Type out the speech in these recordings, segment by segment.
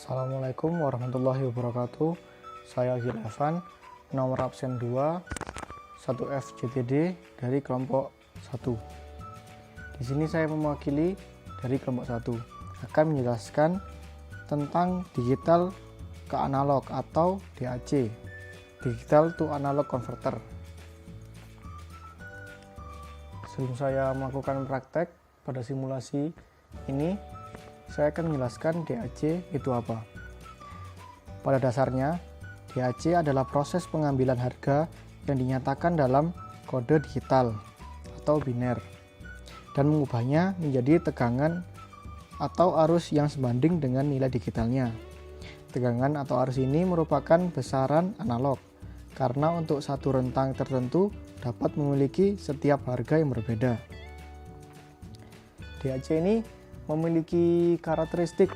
Assalamualaikum warahmatullahi wabarakatuh. Saya Gil Evan, nomor absen 2, 1F JTD dari kelompok 1. Di sini saya mewakili dari kelompok 1 akan menjelaskan tentang digital ke analog atau DAC, digital to analog converter. Sebelum saya melakukan praktek pada simulasi ini, saya akan menjelaskan DAC itu apa. Pada dasarnya, DAC adalah proses pengambilan harga yang dinyatakan dalam kode digital atau biner dan mengubahnya menjadi tegangan atau arus yang sebanding dengan nilai digitalnya. Tegangan atau arus ini merupakan besaran analog karena untuk satu rentang tertentu dapat memiliki setiap harga yang berbeda. DAC ini memiliki karakteristik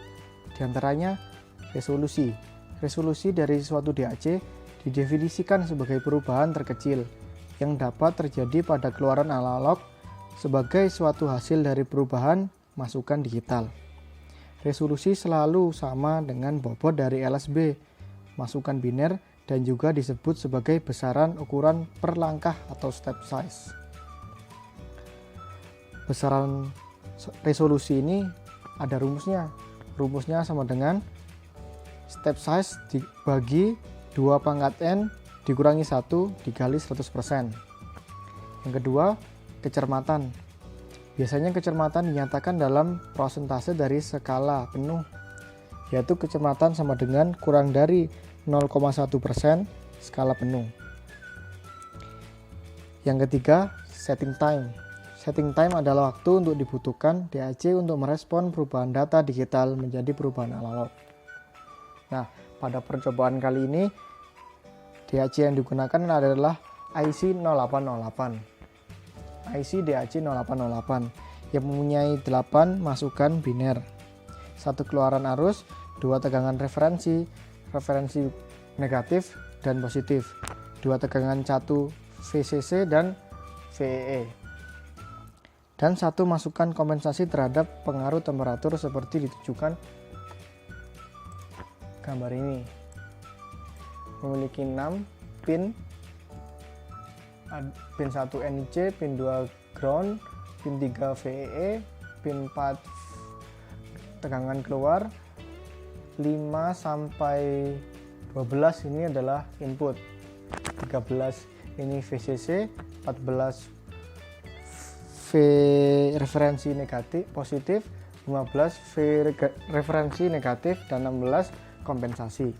diantaranya resolusi. Resolusi dari suatu DAC didefinisikan sebagai perubahan terkecil yang dapat terjadi pada keluaran analog sebagai suatu hasil dari perubahan masukan digital. Resolusi selalu sama dengan bobot dari LSB, masukan biner, dan juga disebut sebagai besaran ukuran per langkah atau step size. Besaran resolusi ini ada rumusnya. Rumusnya sama dengan step size dibagi 2 pangkat N dikurangi 1 dikali 100%. Yang kedua, kecermatan. Biasanya kecermatan dinyatakan dalam prosentase dari skala penuh, yaitu kecermatan sama dengan kurang dari 0,1% skala penuh. Yang ketiga, setting time. Setting time adalah waktu untuk dibutuhkan DAC untuk merespon perubahan data digital menjadi perubahan analog. Nah, pada percobaan kali ini DAC yang digunakan adalah IC 0808. IC DAC 0808 yang mempunyai 8 masukan biner, 1 keluaran arus, 2 tegangan referensi negatif dan positif, 2 tegangan catu VCC dan VEE. Dan 1 masukan kompensasi terhadap pengaruh temperatur seperti ditunjukkan gambar ini. Memiliki 6 pin, pin 1 NIC, pin 2 ground, pin 3 VEE, pin 4 tegangan keluar, 5 sampai 12 ini adalah input, 13 ini VCC, 14 V referensi negatif positif, 15 V referensi negatif, dan 16 kompensasi.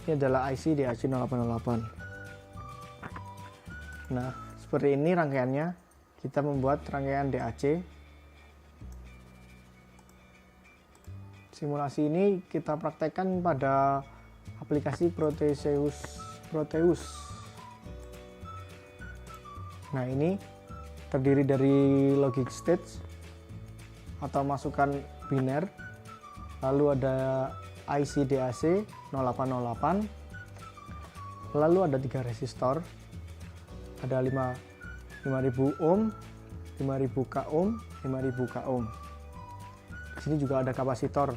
Ini adalah IC DAC 0808. Nah, seperti ini rangkaiannya. Kita membuat rangkaian DAC. Simulasi ini kita praktekkan pada aplikasi Proteus. Nah, ini terdiri dari logic stage atau masukan biner, lalu ada IC DAC 0808, lalu ada 3 resistor, ada 5000 ohm, 5000 k ohm, 5000 k ohm. Di sini juga ada kapasitor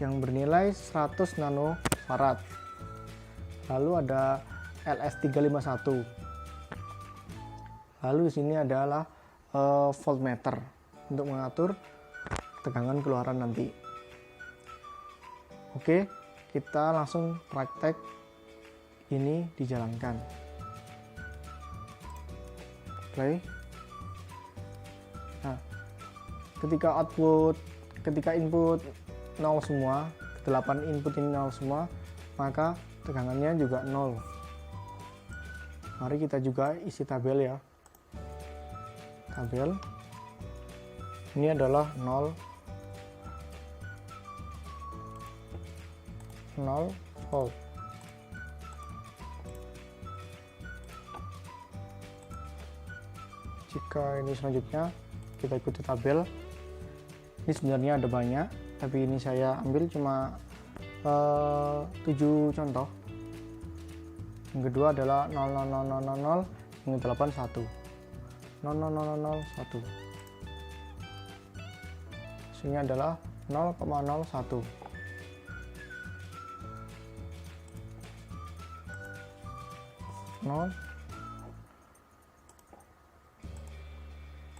yang bernilai 100 nanofarad. Lalu ada LS351. Lalu di sini adalah voltmeter untuk mengatur tegangan keluaran nanti. Oke, kita langsung praktek ini dijalankan. Play. Nah, ketika input 0 semua, 8 input ini 0 semua, maka tegangannya juga 0. Mari kita juga isi tabel ya. Tabel ini adalah 0 volt. Jika ini selanjutnya kita ikuti tabel, ini sebenarnya ada banyak, tapi ini saya ambil cuma 7 contoh. Yang kedua adalah 00000 hingga 81. 00001. hasilnya adalah 0,01. Nol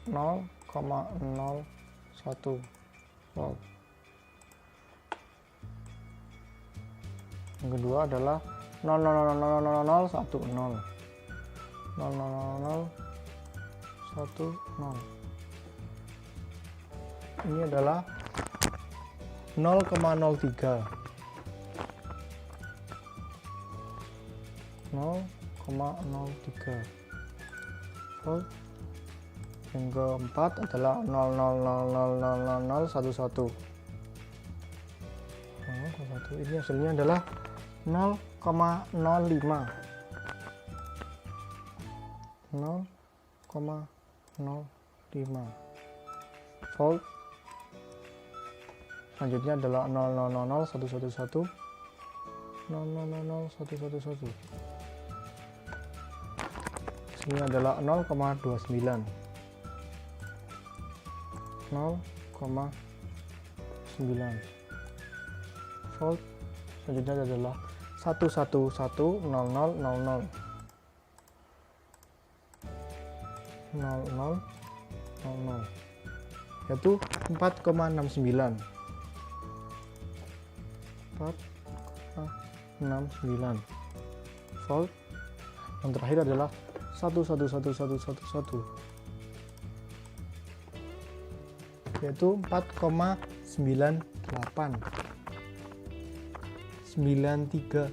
0,01 volt. Yang kedua adalah 0,0000010 0,00010. Ini adalah 0,03 volt. Yang keempat adalah 0,0000011. Ini hasilnya adalah 0,05 volt. Selanjutnya adalah 0,0001111. Ini adalah 0,29 volt. Selanjutnya adalah 1110000 yaitu 4,69 volt. Yang terakhir adalah 1111111 yaitu 4,9893.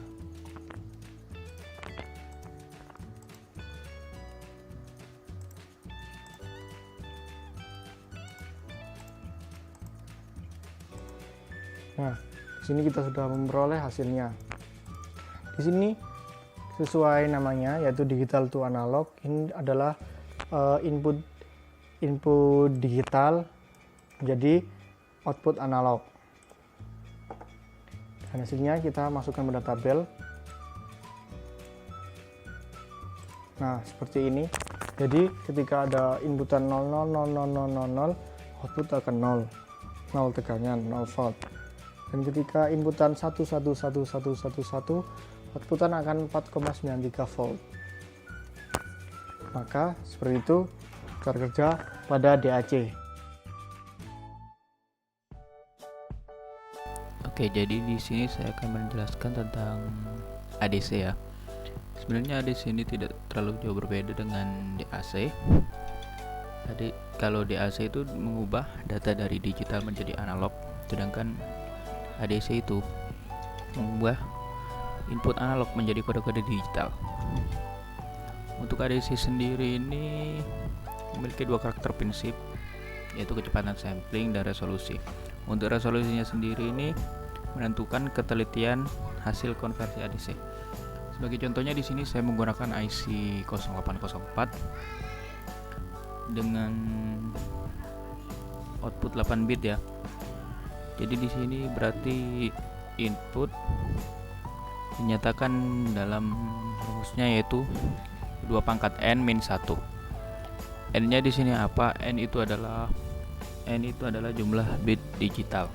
Nah, di sini kita sudah memperoleh hasilnya. Di sini sesuai namanya, yaitu digital to analog. Ini adalah input digital menjadi output analog. Dan hasilnya kita masukkan pada tabel. Nah, seperti ini. Jadi ketika ada inputan 000000, output akan 0 tegangan, 0 volt. Dan ketika inputan 1111111, outputan akan 4,93 volt. Maka seperti itu cara kerja pada DAC. Oke, jadi di sini saya akan menjelaskan tentang ADC ya. Sebenarnya ADC ini tidak terlalu jauh berbeda dengan DAC. Jadi kalau DAC itu mengubah data dari digital menjadi analog, sedangkan ADC itu mengubah input analog menjadi kode-kode digital. Untuk ADC sendiri ini memiliki dua karakter prinsip, yaitu kecepatan sampling dan resolusi. Untuk resolusinya sendiri ini menentukan ketelitian hasil konversi ADC. Sebagai contohnya di sini saya menggunakan IC 0804 dengan output 8 bit ya. Jadi di sini berarti input dinyatakan dalam rumusnya yaitu 2 pangkat n min 1. N-nya di sini apa? N itu adalah jumlah bit digital.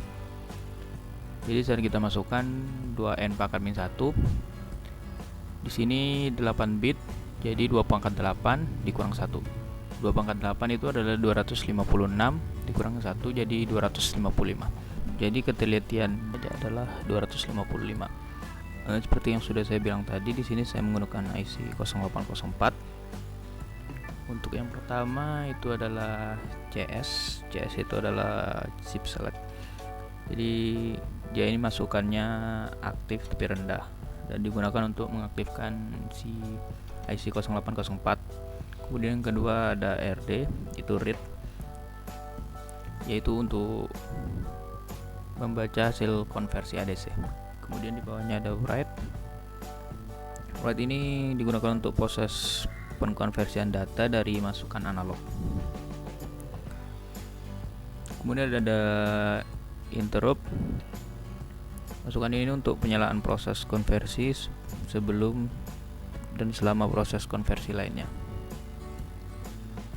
Jadi saat kita masukkan 2n pangkat min 1, di sini 8 bit, jadi 2 pangkat 8 dikurang 1. 2 pangkat 8 itu adalah 256 dikurang 1, jadi 255. Jadi ketelitian adalah 255. Seperti yang sudah saya bilang tadi, di sini saya menggunakan IC 0804. Untuk yang pertama itu adalah CS. CS itu adalah chip select. Jadi dia ini masukannya aktif tapi rendah dan digunakan untuk mengaktifkan si IC 0804. Kemudian yang kedua ada RD, itu read, yaitu untuk membaca hasil konversi ADC. Kemudian di bawahnya ada write. Write ini digunakan untuk proses pengkonversian data dari masukan analog. Kemudian ada interrupt. Masukan ini untuk penyalaan proses konversi sebelum dan selama proses konversi lainnya.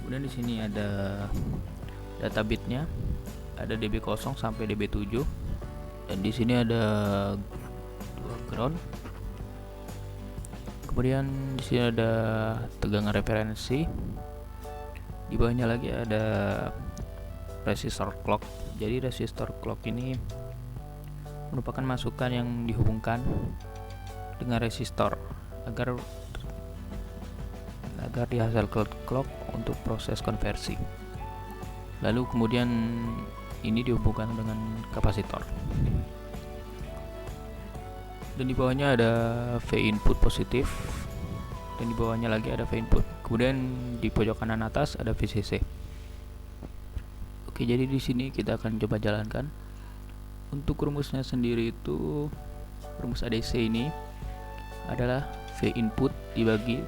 Kemudian di sini ada data bitnya. ada dB0 sampai dB7, dan di sini ada 2 ground. Kemudian di sini ada tegangan referensi. Di bawahnya lagi ada resistor clock. Jadi resistor clock ini merupakan masukan yang dihubungkan dengan resistor agar dihasilkan clock untuk proses konversi. Lalu kemudian ini dihubungkan dengan kapasitor. Dan di bawahnya ada V input positif, dan di bawahnya lagi ada V input. Kemudian di pojok kanan atas ada VCC. Oke, jadi di sini kita akan coba jalankan. Untuk rumusnya sendiri itu, rumus ADC ini adalah V input dibagi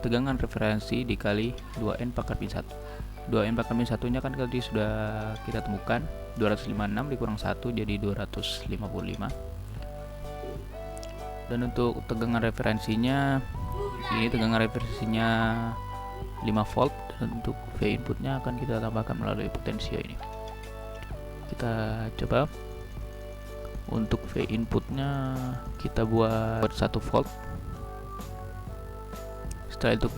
tegangan referensi dikali 2N pangkat min 1. 2N pangkat min 1 nya kan tadi sudah kita temukan, 256 dikurang 1 jadi 255. Dan untuk tegangan referensinya, ini tegangan referensinya 5 volt, dan untuk V inputnya akan kita tambahkan melalui potensio ini. Kita coba. Untuk V inputnya kita buat 1 volt. Setelah itu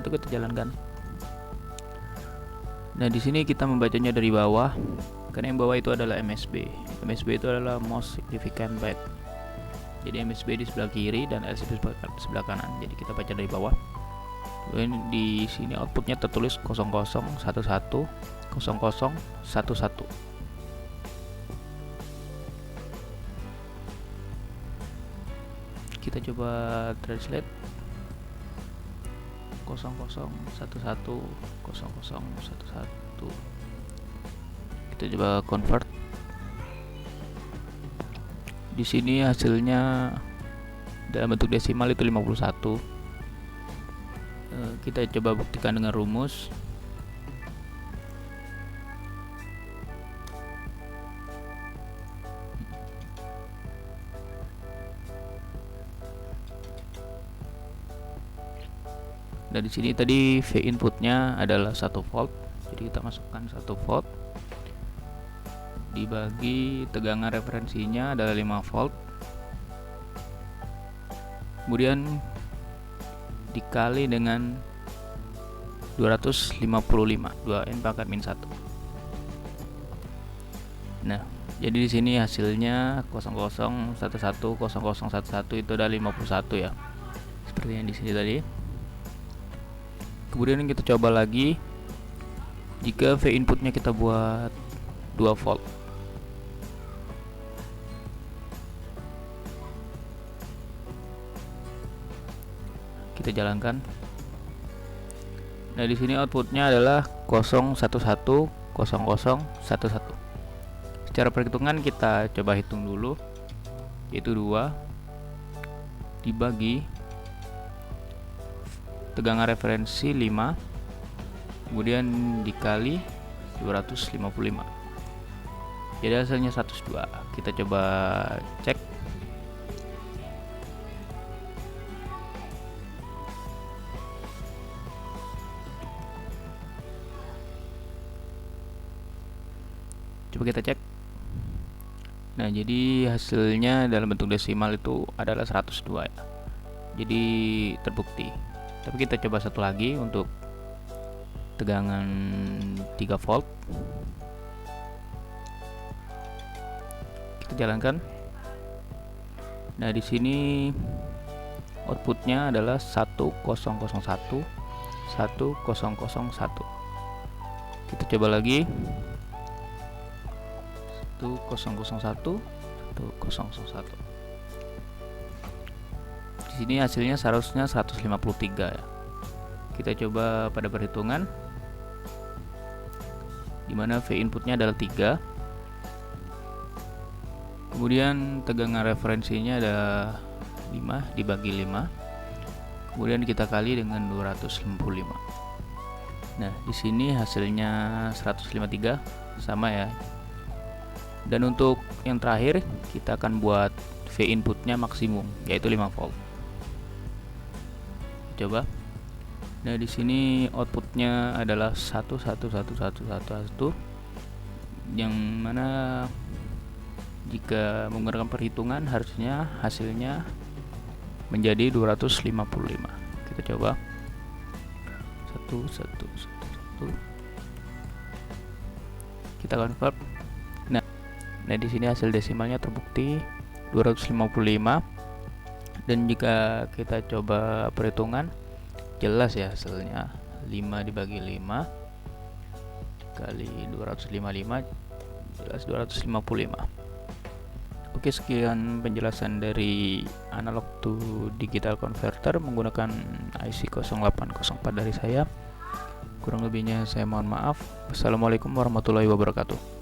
kita jalankan. Nah, di sini kita membacanya dari bawah, karena yang bawah itu adalah MSB. MSB itu adalah most significant byte. Jadi MSB di sebelah kiri dan LCD sebelah kanan. Jadi kita baca dari bawah. Kemudian di sini outputnya tertulis 0011 0011. Kita coba translate 0011 0011. Kita coba convert. Di sini hasilnya dalam bentuk desimal itu 51. Kita coba buktikan dengan rumus. Dan di sini tadi V inputnya adalah 1 volt. Jadi kita masukkan 1 volt dibagi tegangan referensinya adalah 5 volt. Kemudian dikali dengan 255, 2N pangkat min 1. Nah, jadi di sini hasilnya 0011 0011 itu ada 51 ya. Seperti yang di sini tadi. Kemudian kita coba lagi. Jika V inputnya kita buat 2 volt. Kita jalankan. Nah, di sini outputnya adalah 011 0011. Secara perhitungan kita coba hitung dulu, yaitu 2 dibagi tegangan referensi 5, kemudian dikali 255. Jadi hasilnya 102. Kita coba cek. Coba kita cek. Nah, jadi hasilnya dalam bentuk desimal itu adalah 102 ya. Jadi terbukti. Tapi kita coba satu lagi untuk tegangan 3 volt. Kita jalankan. Nah, di sini outputnya adalah 1001 1001. Kita coba lagi. 1001 1001. Di sini hasilnya seharusnya 153 ya. Kita coba pada perhitungan, dimana V inputnya adalah 3, kemudian tegangan referensinya ada 5 dibagi 5, kemudian kita kali dengan 255. Nah, di sini hasilnya 153 sama ya. Dan untuk yang terakhir kita akan buat V inputnya maksimum, yaitu 5 volt. Coba. Nah, di sini outputnya adalah 11111. yang mana jika menggunakan perhitungan harusnya hasilnya menjadi 255. Kita coba 1 kita convert. Nah di sini hasil desimalnya terbukti 255, dan jika kita coba perhitungan jelas ya hasilnya 5 dibagi 5 kali 255 jelas 255. Oke, sekian penjelasan dari analog to digital converter menggunakan IC 0804 dari saya. Kurang lebihnya saya mohon maaf. Wassalamualaikum warahmatullahi wabarakatuh.